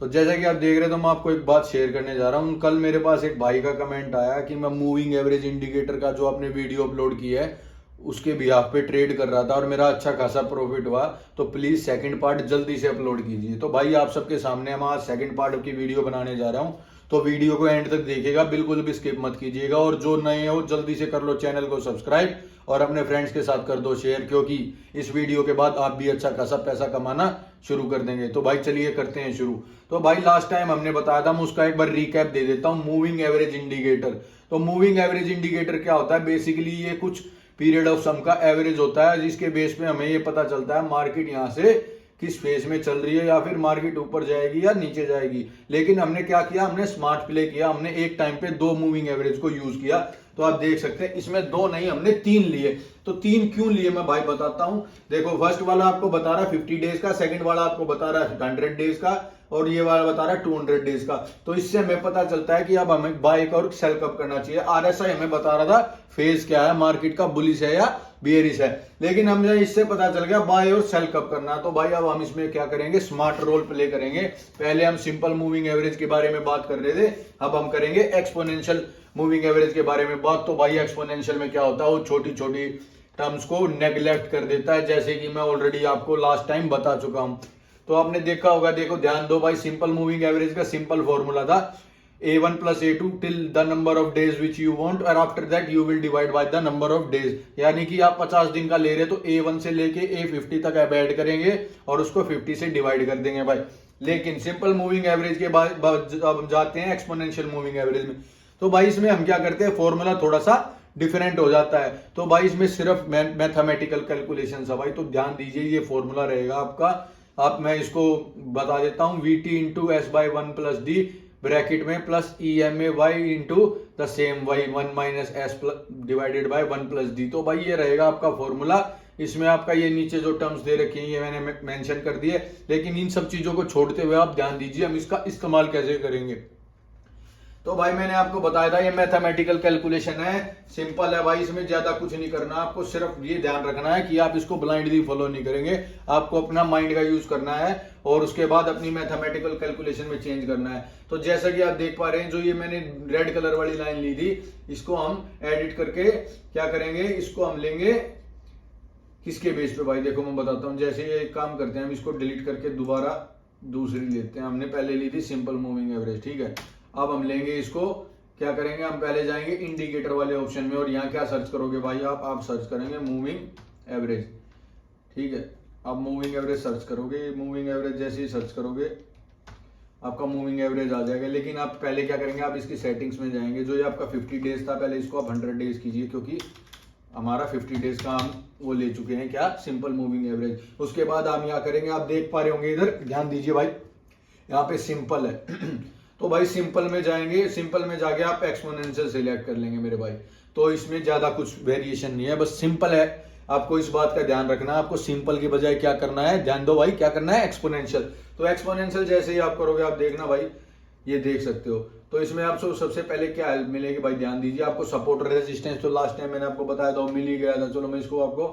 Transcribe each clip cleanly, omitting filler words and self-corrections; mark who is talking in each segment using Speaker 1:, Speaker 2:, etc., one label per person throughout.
Speaker 1: तो जैसा कि आप देख रहे हो, तो मैं आपको एक बात शेयर करने जा रहा हूँ। कल मेरे पास एक भाई का कमेंट आया कि मैं मूविंग एवरेज इंडिकेटर का जो आपने वीडियो अपलोड किया है उसके बिहाफ पे ट्रेड कर रहा था और मेरा अच्छा खासा प्रॉफिट हुआ, तो प्लीज सेकंड पार्ट जल्दी से अपलोड कीजिए। तो भाई आप सबके सामने हम आज सेकंड पार्ट की वीडियो बनाने जा रहा हूँ, तो वीडियो को एंड तक देखिएगा, बिल्कुल भी स्किप मत कीजिएगा। और जो नए हो जल्दी से कर लो चैनल को सब्सक्राइब और अपने फ्रेंड्स के साथ कर दो शेयर, क्योंकि इस वीडियो के बाद आप भी अच्छा खासा पैसा कमाना शुरू कर देंगे। तो भाई चलिए करते हैं शुरू। तो भाई लास्ट टाइम हमने बताया था, मैं उसका एक बार रिकैप दे देता हूँ। मूविंग एवरेज इंडिकेटर, तो मूविंग एवरेज इंडिकेटर क्या होता है? बेसिकली ये कुछ पीरियड ऑफ सम का एवरेज होता है, जिसके बेस पे हमें ये पता चलता है मार्केट यहाँ से किस फेज में चल रही है, या फिर मार्केट ऊपर जाएगी या नीचे जाएगी। लेकिन हमने क्या किया, हमने स्मार्ट प्ले किया, हमने एक टाइम पे दो मूविंग एवरेज को यूज किया। तो आप देख सकते हैं इसमें दो नहीं, हमने तीन लिए। तो तीन क्यों लिए मैं भाई बताता हूं। देखो, फर्स्ट वाला आपको बता रहा है 50 डेज का, सेकंड वाला आपको बता रहा है 100 डेज का, और ये वाला बता रहा है 200 डेज का। तो इससे हमें पता चलता है कि अब हमें बाय और सेल कब करना चाहिए। आरएसआई हमें बता रहा था फेज क्या है, मार्केट का बुलिश है या बियरिश है, लेकिन हमें इससे पता चल गया बाय और सेल कब करना। तो भाई अब हम इसमें क्या करेंगे, स्मार्ट रोल प्ले करेंगे। पहले हम सिंपल मूविंग एवरेज के बारे में बात कर रहे थे, अब हम करेंगे एक्सपोनेंशियल मूविंग एवरेज के बारे में बात। तो भाई एक्सपोनेंशियल में क्या होता है, वो छोटी छोटी टर्म्स को नेग्लेक्ट कर देता है, जैसे कि मैं ऑलरेडी आपको लास्ट टाइम बता चुका हूं। तो आपने देखा होगा, देखो ध्यान दो भाई, सिंपल मूविंग एवरेज का सिंपल फॉर्मूला था A1 plus A2 till the number of days which you want, और after that you will divide by the number of days. यानी कि आप 50 दिन का ले रहे तो A1 से लेके A50 तक ऐड करेंगे और उसको 50 से डिवाइड कर देंगे भाई। लेकिन सिंपल मूविंग एवरेज के बाद अब जाते हैं एक्सपोनेंशियल मूविंग एवरेज में। तो भाई इसमें हम क्या करते हैं, फॉर्मूला थोड़ा सा डिफरेंट हो जाता है। तो भाई इसमें सिर्फ मैथमेटिकल कैलकुलेशन है भाई, तो ध्यान दीजिए ये फॉर्मूला रहेगा आपका। आप मैं इसको बता देता हूं, VT into S by 1 plus D bracket में plus EMA y into the same y 1 minus S divided by 1 plus D. तो भाई ये रहेगा आपका फॉर्मूला। इसमें आपका ये नीचे जो टर्म्स दे रखी है ये मैंने मेंशन कर दिए, लेकिन इन सब चीजों को छोड़ते हुए आप ध्यान दीजिए हम इसका इस्तेमाल कैसे करेंगे। तो भाई मैंने आपको बताया था ये मैथमेटिकल कैलकुलेशन है, सिंपल है भाई, इसमें ज्यादा कुछ नहीं करना। आपको सिर्फ ये ध्यान रखना है कि आप इसको ब्लाइंडली फॉलो नहीं करेंगे, आपको अपना माइंड का यूज करना है और उसके बाद अपनी मैथमेटिकल कैलकुलेशन में चेंज करना है। तो जैसा कि आप देख पा रहे हैं, जो ये मैंने रेड कलर वाली लाइन ली थी, इसको हम एडिट करके क्या करेंगे, इसको हम लेंगे किसके बेस पे भाई, देखो मैं बताता हूँ। जैसे ये काम करते हैं, हम इसको डिलीट करके दोबारा दूसरी लेते हैं। हमने पहले ली थी सिंपल मूविंग एवरेज, ठीक है। अब हम लेंगे इसको, क्या करेंगे, हम पहले जाएंगे इंडिकेटर वाले ऑप्शन में, और यहाँ क्या सर्च करोगे भाई, आप सर्च करेंगे मूविंग एवरेज, ठीक है। आप मूविंग एवरेज सर्च करोगे, मूविंग एवरेज जैसे ही सर्च करोगे आपका मूविंग एवरेज आ जाएगा। लेकिन आप पहले क्या करेंगे, आप इसकी सेटिंग्स में जाएंगे। जो ये आपका 50 डेज था, पहले इसको आप 100 डेज कीजिए, क्योंकि हमारा 50 डेज का हम वो ले चुके हैं, क्या, सिंपल मूविंग एवरेज। उसके बाद हम यहाँ करेंगे, आप देख पा रहे होंगे इधर, ध्यान दीजिए भाई, यहाँ पे सिंपल है तो भाई सिंपल में जाएंगे, सिंपल में जाके आप एक्सपोनेंशियल सिलेक्ट कर लेंगे मेरे भाई। तो इसमें ज्यादा कुछ वेरिएशन नहीं है, बस सिंपल है। आपको इस बात का ध्यान रखना है, आपको सिंपल की बजाय क्या करना है, ध्यान दो भाई, क्या करना है, एक्सपोनेंशियल। तो एक्सपोनेंशियल जैसे ही आप करोगे, आप देखना भाई, ये देख सकते हो। तो इसमें आपको सबसे पहले क्या हेल्प मिलेगी भाई, ध्यान दीजिए। आपको सपोर्ट और रेजिस्टेंस तो लास्ट टाइम मैंने आपको बताया था, मिल ही गया था। चलो मैं इसको आपको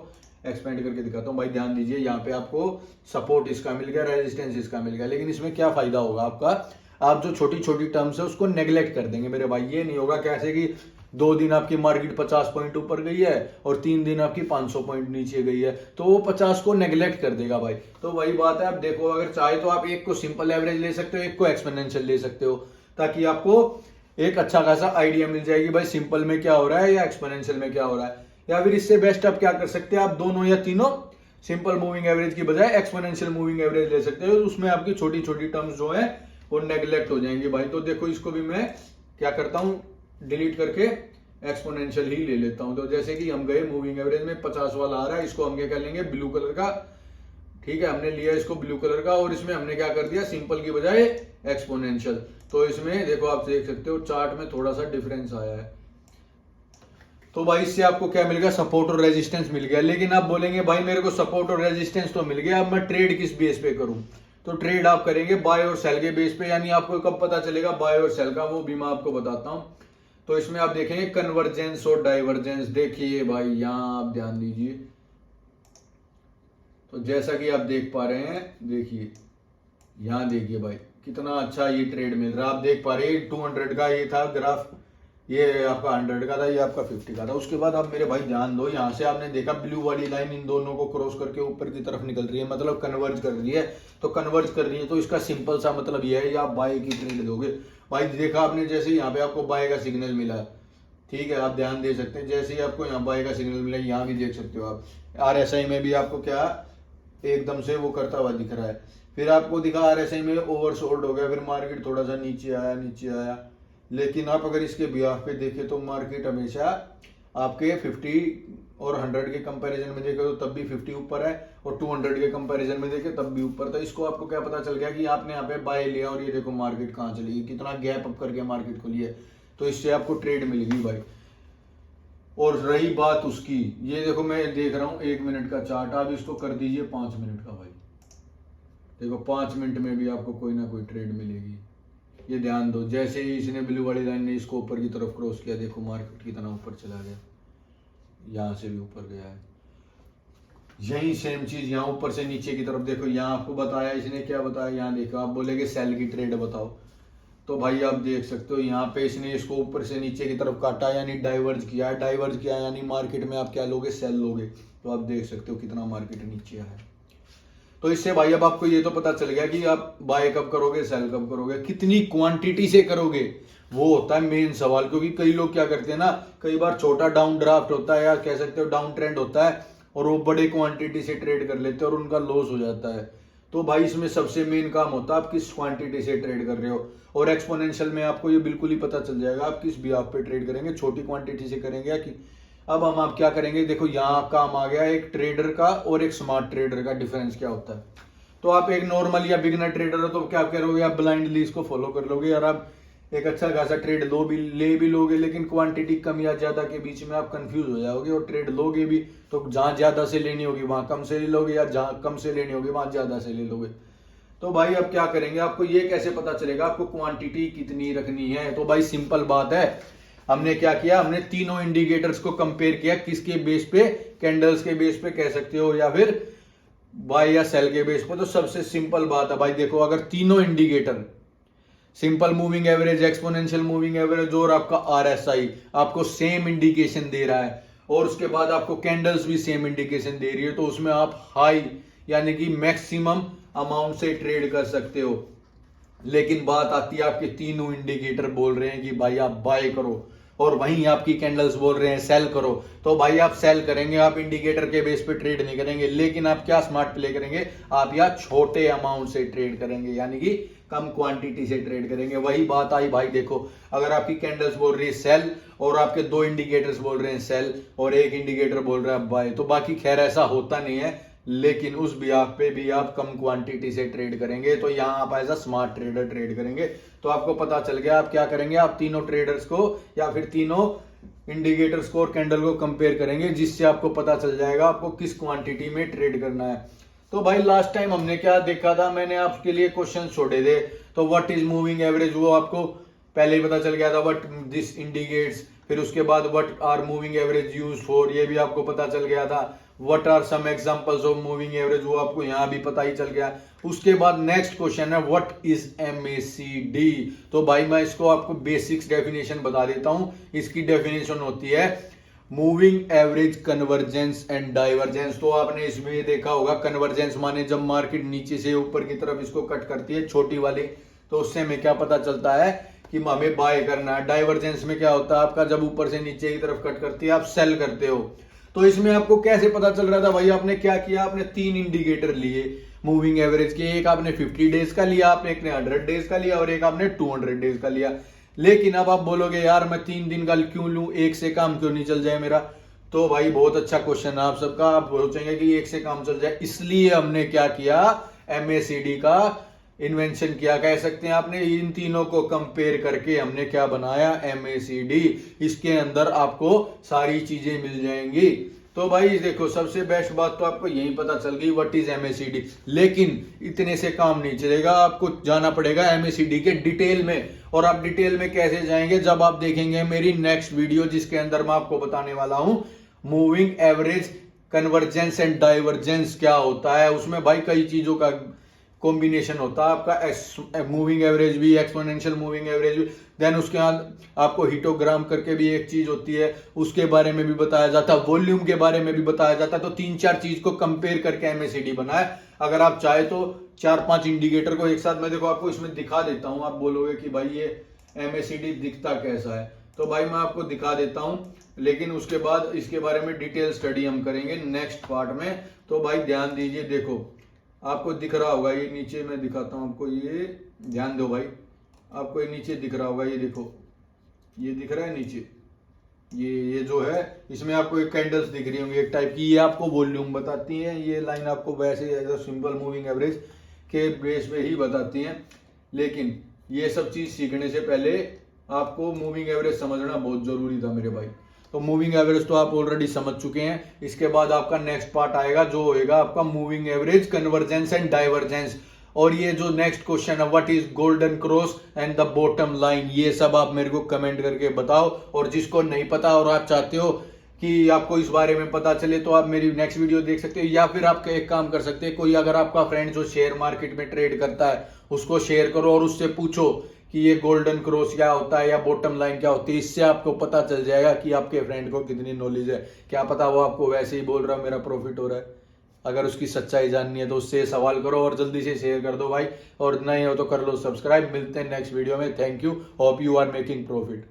Speaker 1: एक्सपेंड करके दिखाता हूँ भाई, ध्यान दीजिए। यहाँ पे आपको सपोर्ट इसका मिल गया, रेजिस्टेंस इसका मिल गया, लेकिन इसमें क्या फायदा होगा आपका, आप जो छोटी छोटी टर्म्स है उसको नेग्लेक्ट कर देंगे मेरे भाई। ये नहीं होगा कैसे कि 2 दिन आपकी मार्केट 50 पॉइंट ऊपर गई है और 3 दिन आपकी 500 पॉइंट नीचे गई है, तो वो 50 को नेग्लेक्ट कर देगा भाई। तो वही बात है, आप देखो, अगर चाहे तो आप एक को सिंपल एवरेज ले सकते हो, एक को एक्सपोनेंशियल ले सकते हो, ताकि आपको एक अच्छा खासा आइडिया मिल जाएगी भाई सिंपल में क्या हो रहा है या एक्सपोनेंशियल में क्या हो रहा है। या फिर इससे बेस्ट आप क्या कर सकते हैं, आप दोनों या तीनों सिंपल मूविंग एवरेज की बजाय एक्सपोनेंशियल मूविंग एवरेज ले सकते हो। उसमें आपकी छोटी छोटी टर्म्स जो है वो नेग्लेक्ट हो जाएंगे भाई। तो देखो, इसको भी मैं क्या करता हूं, डिलीट करके एक्सपोनेंशियल ही ले लेता हूं। तो जैसे कि हम गए मूविंग एवरेज में 50 वाला आ रहा है, इसको हम क्या कर लेंगे, ब्लू कलर का, ठीक है। हमने लिया इसको ब्लू कलर का, और इसमें हमने क्या कर दिया, सिंपल की बजाय एक्सपोनेंशियल। तो इसमें देखो, आप देख सकते हो चार्ट में थोड़ा सा डिफरेंस आया है। तो भाई इससे आपको क्या मिल गया, सपोर्ट और रेजिस्टेंस मिल गया। लेकिन आप बोलेंगे भाई मेरे को सपोर्ट और रेजिस्टेंस तो मिल गया, अब मैं ट्रेड किस बेस पे करूं। तो ट्रेड आप करेंगे बाय और सेल के बेस पे। यानी आपको कब पता चलेगा बाय और सेल का, वो भी मैं आपको बताता हूं। तो इसमें आप देखेंगे कन्वर्जेंस और डाइवर्जेंस। देखिए भाई, यहां आप ध्यान दीजिए। तो जैसा कि आप देख पा रहे हैं, देखिए यहां देखिए भाई, कितना अच्छा ये ट्रेड मिल रहा है। आप देख पा रहे हैं 200 का ये था ग्राफ, ये आपका 100 का था, ये आपका 50 का था। उसके बाद आप मेरे भाई ध्यान दो, यहाँ से आपने देखा ब्लू वाली लाइन इन दोनों को क्रॉस करके ऊपर की तरफ निकल रही है, मतलब कन्वर्ज कर रही है। तो कन्वर्ज कर रही है तो इसका सिंपल सा मतलब ये है, आप बाय की ट्रेड दोगे। भाई देखा आपने, जैसे यहाँ पे आपको बाय का सिग्नल मिला, ठीक है, आप ध्यान दे सकते हैं, जैसे ही आपको यहाँ बाय का सिग्नल मिला, यहाँ भी देख सकते हो आप RSI में भी आपको क्या एकदम से वो करता हुआ दिख रहा है। फिर आपको दिखा RSI में ओवरसोल्ड हो गया, फिर मार्केट थोड़ा सा नीचे आया। लेकिन आप अगर इसके बिहाफ पे देखें तो मार्केट हमेशा आपके 50 और 100 के कंपैरिजन में देखे तो तब भी 50 ऊपर है, और 200 के कंपैरिजन में देखे तब भी ऊपर। तो इसको आपको क्या पता चल गया कि आपने यहाँ पे बाय लिया, और ये देखो मार्केट कहाँ चली गई, कितना गैप अप करके मार्केट खुली है। तो इससे आपको ट्रेड मिल गई भाई। और रही बात उसकी, ये देखो मैं देख रहा हूँ 1 मिनट का चार्ट, आप इसको कर दीजिए 5 मिनट का भाई। देखो 5 मिनट में भी आपको कोई ना कोई ट्रेड मिलेगी। ये ध्यान दो, जैसे ही इसने ब्लू वाली लाइन ने इसको ऊपर की तरफ क्रॉस किया, देखो मार्केट कितना ऊपर चला गया, यहाँ से भी ऊपर गया है। यही सेम चीज यहाँ ऊपर से नीचे की तरफ देखो, यहाँ आपको बताया इसने, क्या बताया, यहाँ देखो, आप बोलेगे सेल की ट्रेड बताओ, तो भाई आप देख सकते हो यहाँ पे इसने इसको ऊपर से नीचे की तरफ काटा, यानी डाइवर्ज किया यानी मार्केट में आप क्या लोगे, सेल लोगे। तो आप देख सकते हो कितना मार्केट नीचे आया। तो इससे भाई अब आपको ये तो पता चल गया कि आप बाय कब करोगे, सेल कब करोगे, कितनी क्वांटिटी से करोगे, वो होता है मेन सवाल। क्योंकि कई लोग क्या करते हैं ना, कई बार छोटा डाउन ड्राफ्ट होता है या कह सकते हो डाउन ट्रेंड होता है, और वो बड़े क्वांटिटी से ट्रेड कर लेते हैं और उनका लॉस हो जाता है। तो भाई इसमें सबसे मेन काम होता है आप किस क्वांटिटी से ट्रेड कर रहे हो। और एक्सपोनेंशियल में आपको ये बिल्कुल ही पता चल जाएगा आप किस बिहाफ पे ट्रेड करेंगे, छोटी क्वांटिटी से करेंगे या कि। अब हम आप क्या करेंगे, देखो यहाँ काम आ गया एक ट्रेडर का और एक स्मार्ट ट्रेडर का डिफरेंस क्या होता है। तो आप एक नॉर्मल या बिगनर ट्रेडर हो तो क्या करोगे, आप ब्लाइंडली इसको फॉलो कर लोगे, और आप एक अच्छा खासा ट्रेड ले भी लोगे, लेकिन क्वांटिटी कम या ज्यादा के बीच में आप कंफ्यूज हो जाओगे, और ट्रेड लोगे भी तो जहां ज्यादा से लेनी होगी वहां कम से ले लोगे, या जहां कम से लेनी होगी वहां ज्यादा से ले लोगे। तो भाई अब क्या करेंगे, आपको ये कैसे पता चलेगा आपको क्वांटिटी कितनी रखनी है। तो भाई सिंपल बात है, हमने क्या किया, हमने तीनों इंडिकेटर्स को कंपेयर किया, किसके बेस पे, कैंडल्स के बेस पे कह सकते हो, या फिर बाय या सेल के बेस पे। तो सबसे सिंपल बात है भाई, देखो अगर तीनों indicator simple moving average, exponential moving average और आपका RSI आपको सेम इंडिकेशन दे रहा है, और उसके बाद आपको कैंडल्स भी सेम इंडिकेशन दे रही है, तो उसमें आप हाई यानी कि मैक्सिमम अमाउंट से ट्रेड कर सकते हो। लेकिन बात आती है आपके तीनों इंडिकेटर बोल रहे हैं कि भाई आप बाय करो, और वहीं आपकी कैंडल्स बोल रहे हैं सेल करो, तो भाई आप सेल करेंगे, आप इंडिकेटर के बेस पे ट्रेड नहीं करेंगे। लेकिन आप क्या स्मार्ट प्ले करेंगे, आप या छोटे अमाउंट से ट्रेड करेंगे, यानी कि कम क्वांटिटी से ट्रेड करेंगे। वही बात आई भाई, देखो अगर आपकी कैंडल्स बोल रही है सेल, और आपके 2 इंडिकेटर्स बोल रहे हैं सेल, और एक इंडिकेटर बोल रहा है बाय, तो बाकी खैर ऐसा होता नहीं है, लेकिन उस बिहाफ पे भी आप कम क्वांटिटी से ट्रेड करेंगे। तो यहाँ आप as a smart trader trade करेंगे। तो आपको पता चल गया आप क्या करेंगे, आप तीनों ट्रेडर्स को या फिर तीनों इंडिकेटर्स को और कैंडल को कंपेयर करेंगे, जिससे आपको पता चल जाएगा आपको किस क्वांटिटी में ट्रेड करना है। तो भाई लास्ट टाइम हमने क्या देखा था, मैंने आपके लिए क्वेश्चन छोड़े थे, तो व्हाट इज मूविंग एवरेज वो आपको पहले ही पता चल गया था, व्हाट दिस इंडिकेट्स। फिर उसके बाद what are moving average used for, ये भी आपको पता चल गया था। What are some examples of moving average, वो आपको यहाँ भी पता ही चल गया। उसके बाद नेक्स्ट क्वेश्चन है व्हाट इज MACD। तो भाई मैं इसको आपको बेसिक्स डेफिनेशन बता देता हूं। इसकी डेफिनेशन होती है moving average convergence and divergence. तो आपने इसमें देखा होगा, कन्वर्जेंस माने जब मार्केट नीचे से ऊपर की तरफ इसको कट करती है छोटी वाली, तो उससे हमें क्या पता चलता है कि हमें बाय करना है। डाइवर्जेंस में क्या होता है आपका, जब ऊपर से नीचे की तरफ कट करती है आप सेल करते हो। तो इसमें आपको कैसे पता चल रहा था भाई, आपने क्या किया, आपने 3 इंडिकेटर लिए मूविंग एवरेज के, एक आपने 50 डेज का लिया, आपने एक ने 100 डेज का लिया, और एक आपने 200 डेज का लिया। लेकिन अब आप बोलोगे यार मैं 3 दिन का क्यों लूं, एक से काम क्यों नहीं चल जाए मेरा। तो भाई बहुत अच्छा क्वेश्चन है आप सबका, आप सोचेंगे कि एक से काम चल जाए, इसलिए हमने क्या किया, MACD का इन्वेंशन किया कह सकते हैं आपने। इन तीनों को कंपेयर करके हमने क्या बनाया, MACD। इसके अंदर आपको सारी चीजें मिल जाएंगी। तो भाई देखो सबसे बेस्ट बात तो आपको यही पता चल गई व्हाट इज MACD। लेकिन इतने से काम नहीं चलेगा, आपको जाना पड़ेगा MACD के डिटेल में। और आप डिटेल में कैसे जाएंगे, जब आप देखेंगे मेरी नेक्स्ट वीडियो, जिसके अंदर मैं आपको बताने वाला हूं moving average convergence and divergence क्या होता है। उसमें भाई कई चीजों का कॉम्बिनेशन होता है आपका मूविंग एवरेज भी, एक्सपोनेंशियल मूविंग एवरेज भी। देन उसके बाद आपको हिटोग्राम करके भी एक चीज होती है, उसके बारे में भी बताया जाता है, वॉल्यूम के बारे में भी बताया जाता है। तो 3-4 चीज को कंपेयर करके एमएसीडी बना है। अगर आप चाहे तो 4-5 इंडिकेटर को एक साथ मैं देखो आपको इसमें दिखा देता हूं। आप बोलोगे कि भाई ये एमएसीडी दिखता कैसा है, तो भाई मैं आपको दिखा देता हूं, लेकिन उसके बाद इसके बारे में डिटेल स्टडी हम करेंगे नेक्स्ट पार्ट में। तो भाई ध्यान दीजिए, देखो आपको दिख रहा होगा ये नीचे, मैं दिखाता हूं आपको, ये ध्यान दो भाई, आपको ये नीचे दिख रहा होगा, ये देखो ये दिख रहा है नीचे, ये जो है इसमें आपको एक कैंडल्स दिख रही होंगी एक टाइप की, ये आपको वॉल्यूम बताती हैं। ये लाइन आपको वैसे as a simple moving average के बेस पे ही बताती हैं। लेकिन ये सब चीज सीखने से पहले आपको मूविंग एवरेज समझना बहुत जरूरी था मेरे भाई। तो मूविंग एवरेज तो आप ऑलरेडी समझ चुके हैं। इसके बाद आपका नेक्स्ट पार्ट आएगा जो होएगा आपका moving average, convergence and divergence. और ये जो नेक्स्ट क्वेश्चन है, what is golden cross and the bottom line, ये सब आप मेरे को कमेंट करके बताओ। और जिसको नहीं पता और आप चाहते हो कि आपको इस बारे में पता चले, तो आप मेरी नेक्स्ट वीडियो देख सकते हो, या फिर आप एक काम कर सकते हैं, कोई अगर आपका फ्रेंड जो शेयर मार्केट में ट्रेड करता है उसको शेयर करो और उससे पूछो कि ये गोल्डन क्रॉस क्या होता है या बॉटम लाइन क्या होती है। इससे आपको पता चल जाएगा कि आपके फ्रेंड को कितनी नॉलेज है। क्या पता वो आपको वैसे ही बोल रहा है मेरा प्रॉफिट हो रहा है। अगर उसकी सच्चाई जाननी है तो उससे सवाल करो और जल्दी से शेयर कर दो भाई, और नए हो तो कर लो सब्सक्राइब। मिलते हैं नेक्स्ट वीडियो में। Thank you, hope you are making profit.